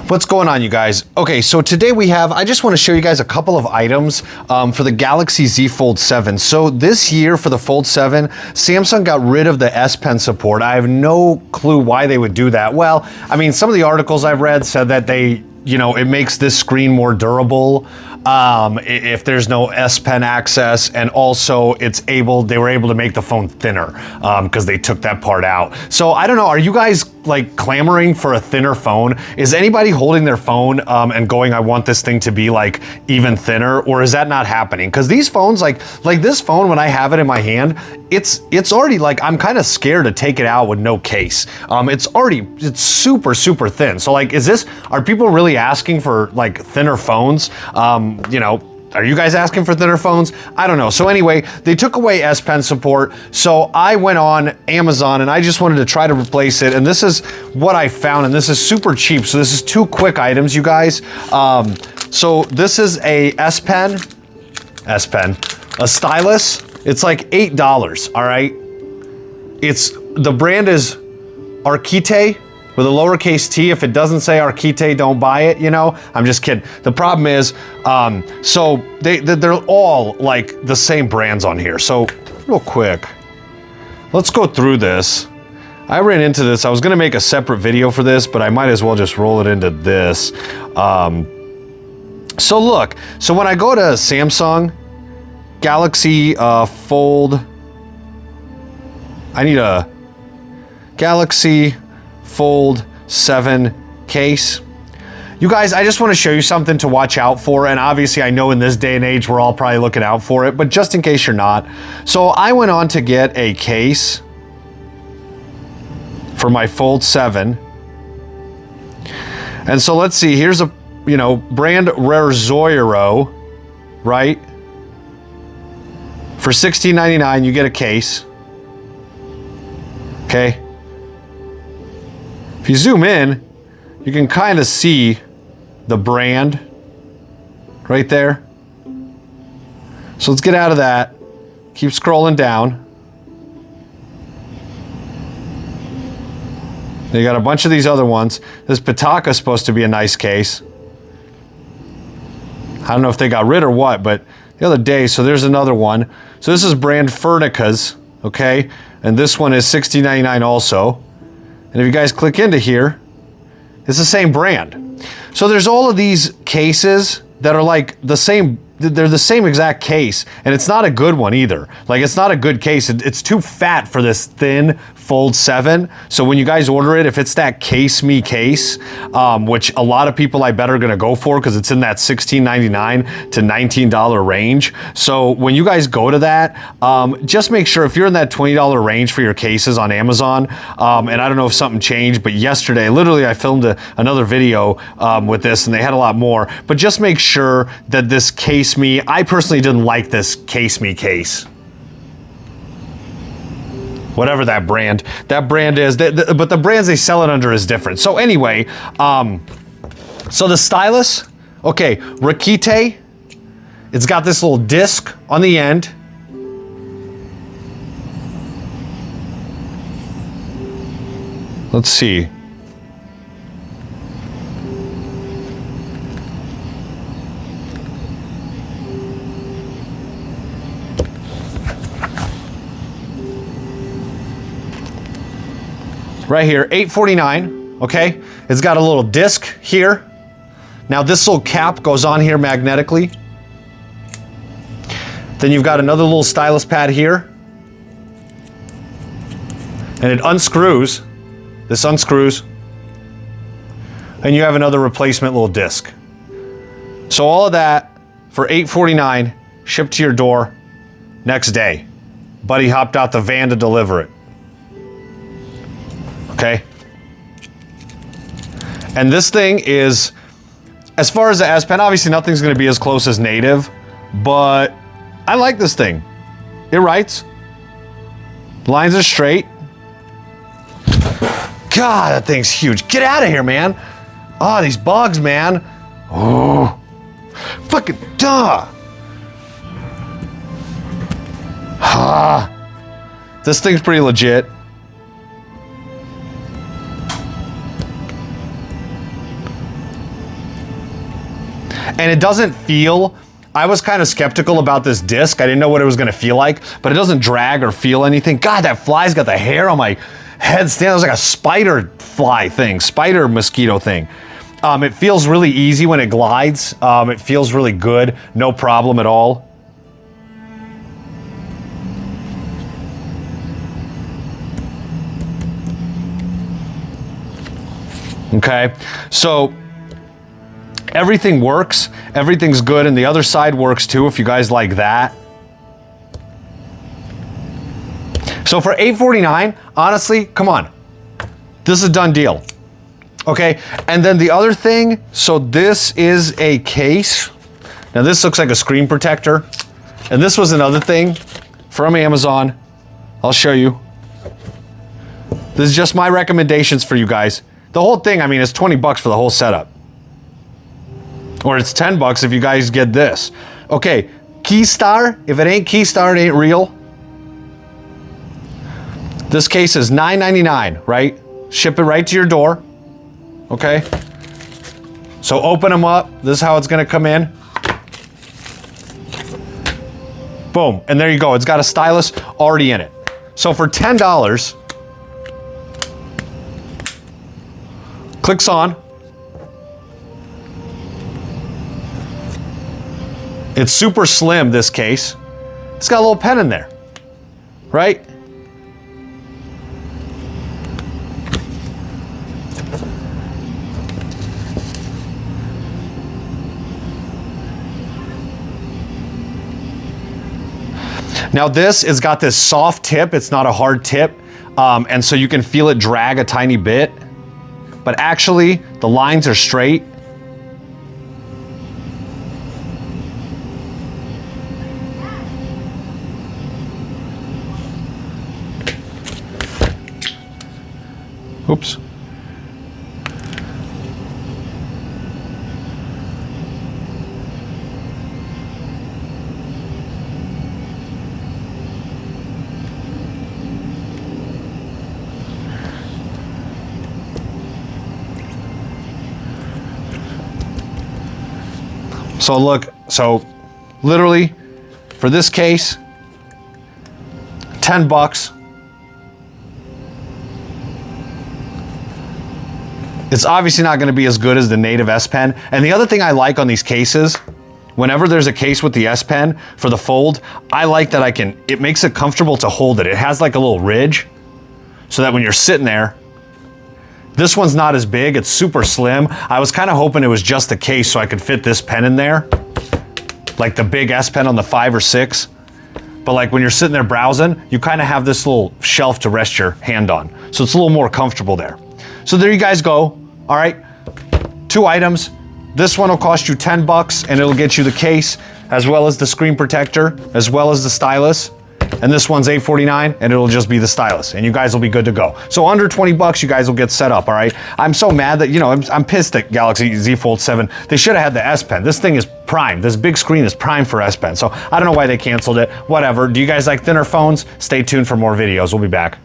What's going on, you guys? Okay, so today I just want to show you guys a couple of items for the Galaxy Z Fold 7. So this year for the Fold 7, Samsung got rid of the S Pen support. I have no clue why they would do that. Well, I mean, some of the articles I've read said that it makes this screen more durable if there's no S Pen access, and also they were able to make the phone thinner because they took that part out. So I don't know, are you guys like clamoring for a thinner phone? Is anybody holding their phone and going, I want this thing to be like even thinner, or is that not happening? Because these phones, like this phone, when I have it in my hand, it's already like, I'm kind of scared to take it out with no case. It's super, super thin. So like, are people really asking for like thinner phones? Are you guys asking for thinner phones? I don't know. So anyway, they took away S Pen support. So I went on Amazon and I just wanted to try to replace it. And this is what I found, and this is super cheap. So this is two quick items, you guys. So this is a S Pen, a stylus. It's like $8, all right? The brand is Arquite, with a lowercase t. If it doesn't say Arquite, don't buy it, I'm just kidding. The problem is, so they're all like the same brands on here. So real quick, let's go through this. I ran into this. I was gonna make a separate video for this, but I might as well just roll it into this. So look, so when I go to Samsung, Galaxy Fold, I need a Galaxy Fold 7 case. You guys, I just want to show you something to watch out for, and obviously I know in this day and age we're all probably looking out for it, but just in case you're not. So I went on to get a case for my Fold 7. And so let's see, here's a, brand Rarezoiro, right? For $16.99 you get a case. Okay. If you zoom in, you can kind of see the brand right there. So let's get out of that. Keep scrolling down. They got a bunch of these other ones. This Pitaka is supposed to be a nice case. I don't know if they got rid or what, but the other day, so there's another one. So this is brand Furnica's, okay? And this one is $16.99 also. And if you guys click into here, it's the same brand. So there's all of these cases that are like the same, they're the same exact case, and it's not a good one either. Like, it's not a good case. It's too fat for this thin Fold 7. So when you guys order it, if it's that Case Me case, which a lot of people I bet are gonna go for because it's in that $16.99 to $19 range. So when you guys go to that, just make sure if you're in that $20 range for your cases on Amazon, and I don't know if something changed, but yesterday, literally I filmed another video with this and they had a lot more, but just make sure that this Case Me, I personally didn't like this Case Me case. Whatever that brand is, but the brands they sell it under is different. So anyway, so the stylus, okay, Rakite, it's got this little disc on the end. Let's see. Right here, $8.49, okay? It's got a little disc here. Now this little cap goes on here magnetically. Then you've got another little stylus pad here. And it unscrews. This unscrews. And you have another replacement little disc. So all of that for $8.49, shipped to your door next day. Buddy hopped out the van to deliver it. Okay. And this thing is, as far as the S Pen, obviously nothing's going to be as close as native, but I like this thing. It writes. Lines are straight. God, that thing's huge. Get out of here, man. Oh, these bugs, man. Oh, fucking duh. This thing's pretty legit. And it doesn't feel, I was kind of skeptical about this disc. I didn't know what it was gonna feel like, but it doesn't drag or feel anything. God, that fly's got the hair on my head stand. It was like a spider fly thing, spider mosquito thing. It feels really easy when it glides. It feels really good, no problem at all. Okay, so everything works, everything's good, and the other side works too if you guys like that. So for $849, honestly, come on, this is a done deal. Okay, and then the other thing, so this is a case. Now this looks like a screen protector, and this was another thing from Amazon. I'll show you. This is just my recommendations for you guys. The whole thing, I mean, is 20 bucks for the whole setup. Or it's 10 bucks if you guys get this. Okay, Keystar, if it ain't Keystar, it ain't real. This case is $9.99, right? Ship it right to your door, okay? So open them up, this is how it's gonna come in. Boom, and there you go, it's got a stylus already in it. So for $10, clicks on. It's super slim, this case. It's got a little pen in there, right? Now this has got this soft tip, it's not a hard tip, and so you can feel it drag a tiny bit, but actually the lines are straight. Oops. So look, so literally for this case, 10 bucks. It's obviously not going to be as good as the native SPen. And the other thing I like on these cases, whenever there's a case with the SPen for the fold, I like that it makes it comfortable to hold it. It has like a little ridge so that when you're sitting there, this one's not as big, it's super slim. I was kind of hoping it was just the case so I could fit this pen in there, like the big SPen on the 5 or 6. But like when you're sitting there browsing, you kind of have this little shelf to rest your hand on. So it's a little more comfortable there. So there you guys go, all right? 2 items. This one will cost you 10 bucks and it'll get you the case, as well as the screen protector, as well as the stylus. And this one's $849 and it'll just be the stylus and you guys will be good to go. So under 20 bucks, you guys will get set up, all right? I'm so mad that, you know, I'm pissed at Galaxy Z Fold 7. They should have had the SPen. This thing is prime. This big screen is prime for SPen. So I don't know why they canceled it, whatever. Do you guys like thinner phones? Stay tuned for more videos. We'll be back.